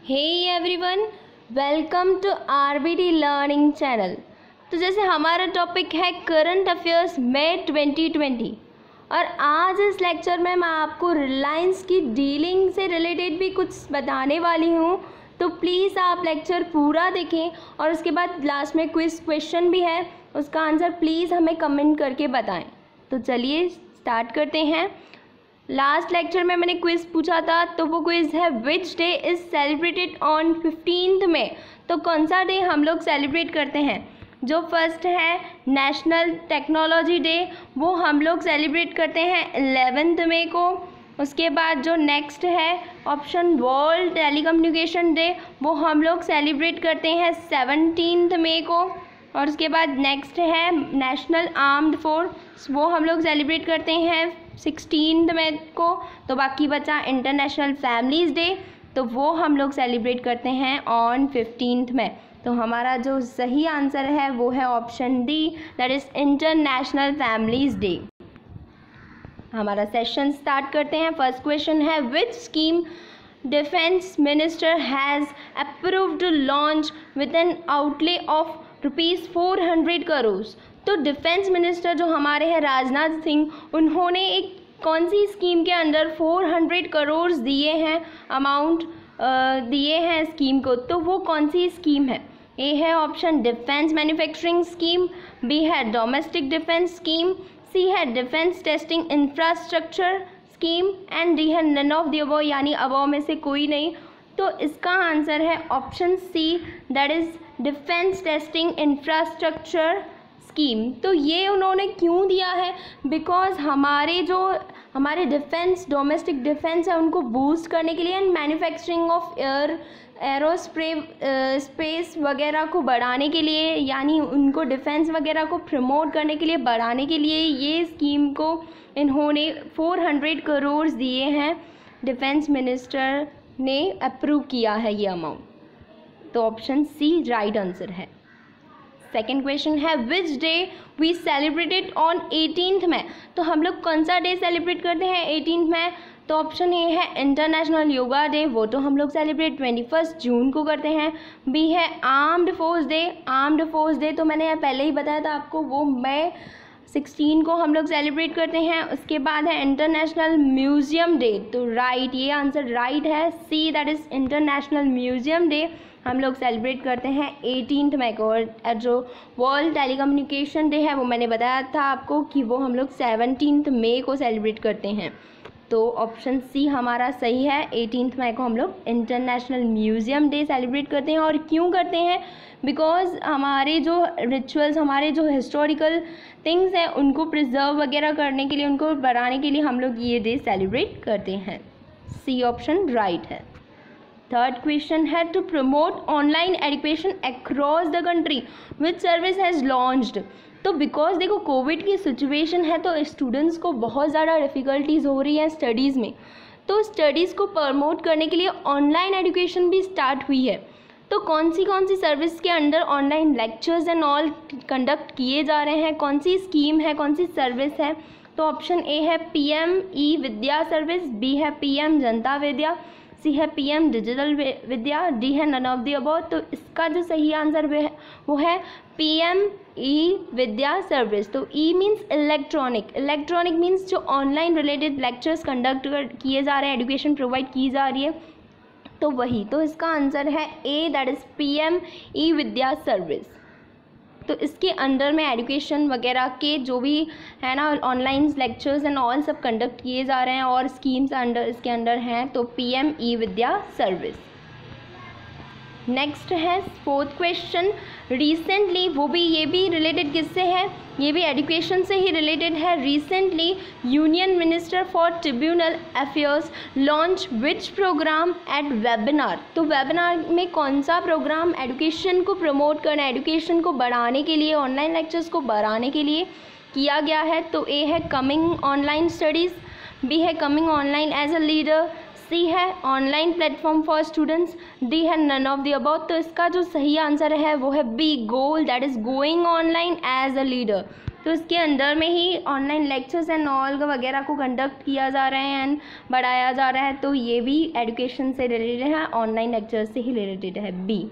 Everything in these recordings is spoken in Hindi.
Hey everyone, welcome to RBD learning channel. तो जैसे हमारा टॉपिक है करंट अफेयर्स मई 2020 और आज इस लेक्चर में मैं आपको रिलायंस की डीलिंग से रिलेटेड भी कुछ बताने वाली हूँ। तो प्लीज़ आप लेक्चर पूरा देखें और उसके बाद लास्ट में क्वेश्चन भी है, उसका आंसर प्लीज़ हमें कमेंट करके बताएं। तो चलिए स्टार्ट करते हैं। लास्ट लेक्चर में मैंने क्विज़ पूछा था, तो वो क्विज़ है which day is celebrated on 15 मई। तो कौन सा डे हम लोग सेलिब्रेट करते हैं? जो फर्स्ट है नेशनल टेक्नोलॉजी डे, वो हम लोग सेलिब्रेट करते हैं 11 मई को। उसके बाद जो नेक्स्ट है ऑप्शन वर्ल्ड टेलीकम्युनिकेशन डे, वो हम लोग सेलिब्रेट करते हैं 17 मई को। और उसके बाद नेक्स्ट है नेशनल आर्म्ड फोर्स, वो हम लोग सेलिब्रेट करते हैं 16 मई को। तो बाकी बचा इंटरनेशनल फैमिलीज़ डे, तो वो हम लोग सेलिब्रेट करते हैं ऑन 15 मई। तो हमारा जो सही आंसर है वो है option D, that is international families day. हमारा सेशन स्टार्ट करते हैं। फर्स्ट क्वेश्चन है which scheme defence minister has approved to launch with an outlay of ₹400 crore. तो डिफेंस मिनिस्टर जो हमारे हैं राजनाथ सिंह, उन्होंने एक कौन सी स्कीम के अंडर 400 करोड़ दिए हैं, अमाउंट दिए हैं स्कीम को। तो वो कौन सी स्कीम है? ए है option defence manufacturing scheme, B है डोमेस्टिक डिफेंस स्कीम, सी है defence testing infrastructure scheme and D है नन ऑफ द अबव, यानी अबव में से कोई नहीं। तो इसका आंसर है option C, that is defence testing infrastructure scheme. तो ये उन्होंने क्यों दिया है? बिकॉज हमारे डिफेंस, डोमेस्टिक डिफेंस है, उनको बूस्ट करने के लिए एंड मैन्युफैक्चरिंग ऑफ स्पेस वगैरह को बढ़ाने के लिए, यानी उनको डिफेंस वगैरह को प्रमोट करने के लिए, बढ़ाने के लिए ये स्कीम को इन्होंने 400 करोड़ दिए हैं। डिफेंस मिनिस्टर ने अप्रूव किया है ये अमाउंट। तो ऑप्शन सी राइट आंसर है। सेकेंड क्वेश्चन है which day we celebrated on 18 May. तो हम लोग कौन सा डे सेलिब्रेट करते हैं 18 मई? तो ऑप्शन ए है इंटरनेशनल योगा डे, वो तो हम लोग सेलिब्रेट 21 जून को करते हैं। बी है armed force day, armed force day तो मैंने पहले ही बताया था आपको, वो मई 16 को हम लोग सेलिब्रेट करते हैं। उसके बाद है इंटरनेशनल म्यूज़ियम डे, तो राइट, ये आंसर राइट है, C, that is international museum day हम लोग सेलिब्रेट करते हैं 18 मई को। और जो वर्ल्ड टेलीकम्युनिकेशन डे है वो मैंने बताया था आपको कि वो हम लोग 17 मई को सेलिब्रेट करते हैं। तो ऑप्शन सी हमारा सही है, 18 मई को हम लोग इंटरनेशनल म्यूज़ियम डे सेलिब्रेट करते हैं। और क्यों करते हैं? बिकॉज हमारे जो रिचुअल्स, हमारे जो हिस्टोरिकल थिंग्स हैं, उनको प्रिजर्व वगैरह करने के लिए, उनको बढ़ाने के लिए हम लोग ये डे सेलिब्रेट करते हैं। सी ऑप्शन राइट है। थर्ड क्वेश्चन है to promote online education across the country which service has launched. तो बिकॉज देखो कोविड की सिचुएशन है, तो स्टूडेंट्स को बहुत ज़्यादा डिफ़िकल्टीज हो रही हैं स्टडीज़ में। तो स्टडीज़ को प्रमोट करने के लिए ऑनलाइन एजुकेशन भी स्टार्ट हुई है। तो कौन सी सर्विस के under online lectures and all conduct किए जा रहे हैं, कौन सी स्कीम है, कौन सी सर्विस है? तो ऑप्शन ए है PM e Vidya service, B है PM जनता विद्या, सी है PM डिजिटल विद्या, डी है नन ऑफ द अबव। तो इसका जो सही आंसर वो है PM ई विद्या सर्विस। तो E means electronic, electronic means जो ऑनलाइन रिलेटेड लेक्चर्स कंडक्ट किए जा रहे हैं, एजुकेशन प्रोवाइड की जा रही है, तो वही। तो इसका आंसर है A, that is PM e Vidya service. तो इसके अंडर में एजुकेशन वगैरह के जो भी है ना, ऑनलाइन लेक्चर्स एंड ऑल सब कंडक्ट किए जा रहे हैं और स्कीम्स अंडर इसके अंडर हैं, तो PM e Vidya service. Next है फोर्थ क्वेश्चन, रिसेंटली, ये भी रिलेटेड किससे है? ये भी एजुकेशन से ही रिलेटेड है। Recently union minister for tribunal affairs launch which programme at webinar. तो वेबिनार में कौन सा प्रोग्राम एजुकेशन को प्रमोट करना, एजुकेशन को बढ़ाने के लिए, ऑनलाइन लेक्चर्स को बढ़ाने के लिए किया गया है? तो ए है कमिंग ऑनलाइन स्टडीज़, बी है coming online as a leader, C है online platform for students, D है नन ऑफ द अबव। तो इसका जो सही आंसर है वो है B, goal, that is going online as a leader. तो इसके अंदर में ही ऑनलाइन लेक्चर्स एंड ऑल वगैरह को कंडक्ट किया जा रहे हैं एंड बढ़ाया जा रहा है, तो ये भी एजुकेशन से रिलेटेड है, ऑनलाइन लेक्चर्स से ही रिलेटेड है, बी।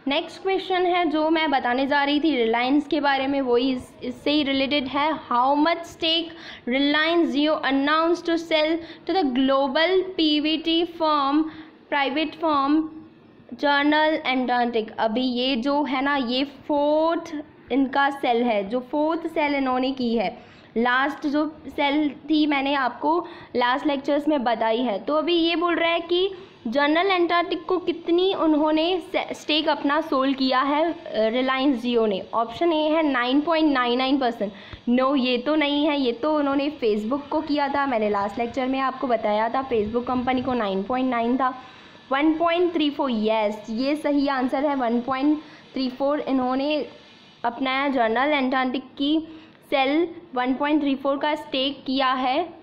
नेक्स्ट क्वेश्चन है जो मैं बताने जा रही थी रिलायंस के बारे में, वही इससे ही रिलेटेड है। How much stake Reliance Jio announce to sell to the global PVT firm private firm General Antarctic. अभी ये जो है ना, ये 4th इनका सेल है, जो 4th सेल इन्होंने की है। लास्ट जो सेल थी मैंने आपको लास्ट लेक्चर्स में बताई है। तो अभी ये बोल रहा है कि जनरल एंटार्क्टिक को कितनी उन्होंने स्टेक अपना सोल्ड किया है रिलायंस जियो ने। ऑप्शन ए है 9.99%। नो, ये तो नहीं है, ये तो उन्होंने फेसबुक को किया था, मैंने लास्ट लेक्चर में आपको बताया था फेसबुक कंपनी को 9.9 था। 1.34, यस ये सही आंसर है, 1.34 इन्होंने अपना जनरल एंटार्क्टिक की सेल 1.34 का स्टेक किया है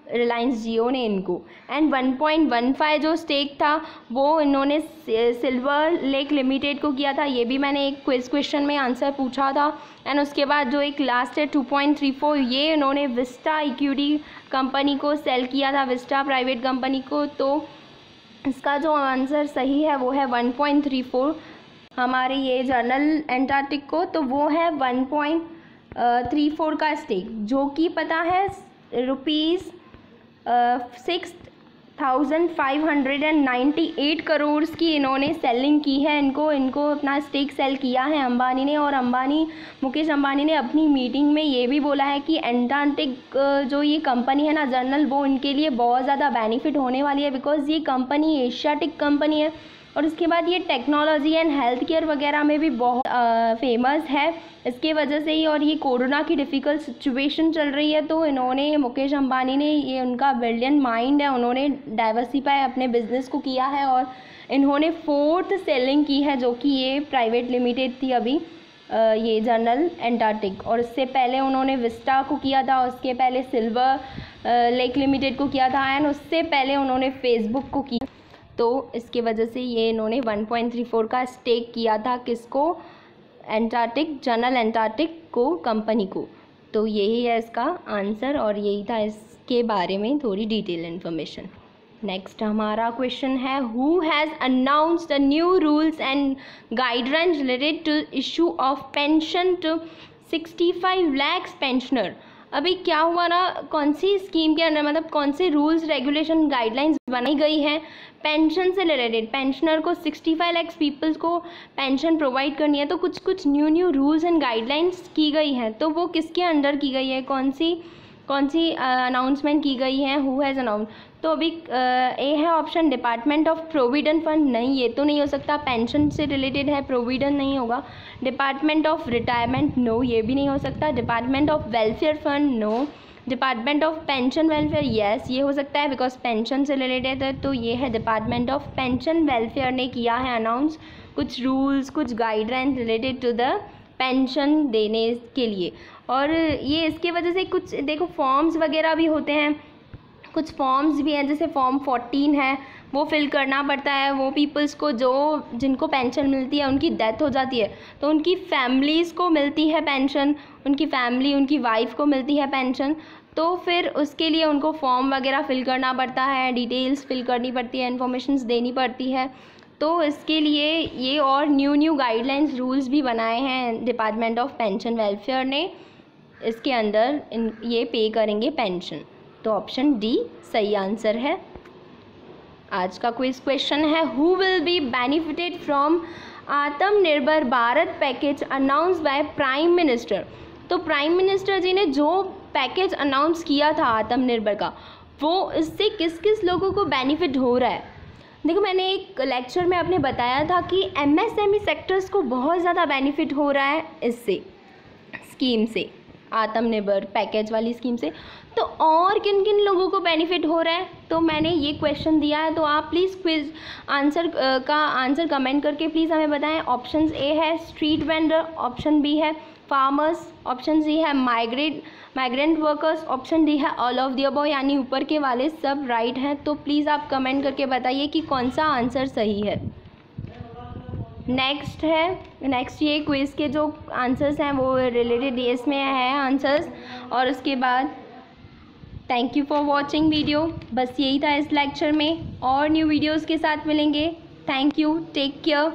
रिलायंस जियो ने इनको। एंड 1.15 जो स्टेक था वो इन्होंने सिल्वर लेक लिमिटेड को किया था, ये भी मैंने एक क्वेश्चन में आंसर पूछा था। एंड उसके बाद जो एक लास्ट है 2.34, ये इन्होंने विस्टा इक्विटी कंपनी को सेल किया था, विस्टा प्राइवेट कंपनी को। तो इसका जो आंसर सही है वो है 1.34 हमारे ये जनरल एंटार्क्टिक को, तो वो है 1.34 का स्टेक, जो कि पता है ₹6,598 करोड़ की इन्होंने सेलिंग की है। इनको अपना स्टेक सेल किया है अंबानी ने। और मुकेश अंबानी ने अपनी मीटिंग में ये भी बोला है कि एंटार्क्टिक जो ये कंपनी है ना जनरल, वो इनके लिए बहुत ज़्यादा बेनिफिट होने वाली है, बिकॉज़ ये कंपनी एशियाटिक कंपनी है। और उसके बाद ये टेक्नोलॉजी एंड हेल्थ केयर वगैरह में भी बहुत फेमस है इसके वजह से ही। और ये कोरोना की डिफ़िकल्ट सिचुएशन चल रही है, तो इन्होंने मुकेश अंबानी ने, ये उनका ब्रिलियंट माइंड है, उन्होंने डाइवर्सिफाई अपने बिजनेस को किया है और इन्होंने 4th सेलिंग की है, जो कि ये प्राइवेट लिमिटेड थी अभी ये जनरल एंटार्क्टिक। और इससे पहले उन्होंने विस्टा को किया था, उसके पहले सिल्वर लेक लिमिटेड को किया था, एंड उससे पहले उन्होंने फेसबुक को किया। तो इसके वजह से ये इन्होंने 1.34 का स्टेक किया था, किसको, एंटार्क्टिक, जनरल एंटार्क्टिक को कंपनी को। तो यही है इसका आंसर और यही था इसके बारे में थोड़ी डिटेल इन्फॉर्मेशन। नेक्स्ट हमारा क्वेश्चन है, who has announced the new rules and guidelines related to issue of pension to 65 lakh pensioner. अभी क्या हुआ ना, कौन सी स्कीम के अंदर, मतलब कौन से रूल्स रेगुलेशन गाइडलाइंस बनाई गई हैं पेंशन से रिलेटेड। पेंशनर को 65 लाख पीपल्स को पेंशन प्रोवाइड करनी है, तो कुछ न्यू रूल्स एंड गाइडलाइंस की गई हैं। तो वो किसके अंडर की गई है, कौन सी अनाउंसमेंट की गई है, हु हैज़ अनाउंस। तो अभी ए है option department of provident fund, नहीं ये तो नहीं हो सकता, पेंशन से रिलेटेड है, प्रोविडेंट नहीं होगा। डिपार्टमेंट ऑफ रिटायरमेंट, नो ये भी नहीं हो सकता। Department of welfare fund, no. Department of pension welfare, yes ये हो सकता है, बिकॉज पेंशन से रिलेटेड है। तो ये है डिपार्टमेंट ऑफ पेंशन वेलफेयर ने किया है अनाउंस कुछ रूल्स, कुछ guidelines related to the pension देने के लिए। और ये इसके वजह से कुछ देखो फॉर्म्स वगैरह भी होते हैं, कुछ फॉर्म्स भी हैं, जैसे फॉर्म 14 है, वो फिल करना पड़ता है। वो पीपल्स को जिनको पेंशन मिलती है, उनकी डेथ हो जाती है तो उनकी फैमिलीज़ को मिलती है पेंशन, उनकी वाइफ को मिलती है पेंशन। तो फिर उसके लिए उनको फॉर्म वगैरह फिल करना पड़ता है, डिटेल्स फिल करनी पड़ती है, इन्फॉर्मेशंस देनी पड़ती है। तो इसके लिए ये और न्यू गाइडलाइंस रूल्स भी बनाए हैं डिपार्टमेंट ऑफ पेंशन वेलफेयर ने। इसके अंदर ये पे करेंगे पेंशन। तो ऑप्शन डी सही आंसर है। आज का क्विज क्वेश्चन है, who will be benefited from Atmanirbhar Bharat package announce by prime minister. तो प्राइम मिनिस्टर जी ने जो पैकेज अनाउंस किया था आत्मनिर्भर का, वो इससे किस किस लोगों को बेनिफिट हो रहा है। देखो मैंने एक लेक्चर में आपने बताया था कि एमएसएमई सेक्टर्स को बहुत ज़्यादा बेनिफिट हो रहा है इससे, स्कीम से, आत्मनिर्भर पैकेज वाली स्कीम से। तो और किन किन लोगों को बेनिफिट हो रहा है, तो मैंने ये क्वेश्चन दिया है, तो आप प्लीज़ क्विज आंसर कमेंट करके प्लीज़ हमें बताएं। ऑप्शन ए है स्ट्रीट वेंडर, ऑप्शन बी है फार्मर्स, ऑप्शन सी है माइग्रेंट वर्कर्स, ऑप्शन डी है ऑल ऑफ द अबव, यानी ऊपर के वाले सब राइट हैं। तो प्लीज़ आप कमेंट करके बताइए कि कौन सा आंसर सही है। नेक्स्ट ये क्विज़ के जो आंसर्स हैं वो रिलेटेड इसमें है आंसर्स। और उसके बाद thank you for watching video. बस यही था इस लेक्चर में, और न्यू वीडियोस के साथ मिलेंगे। Thank you, take care.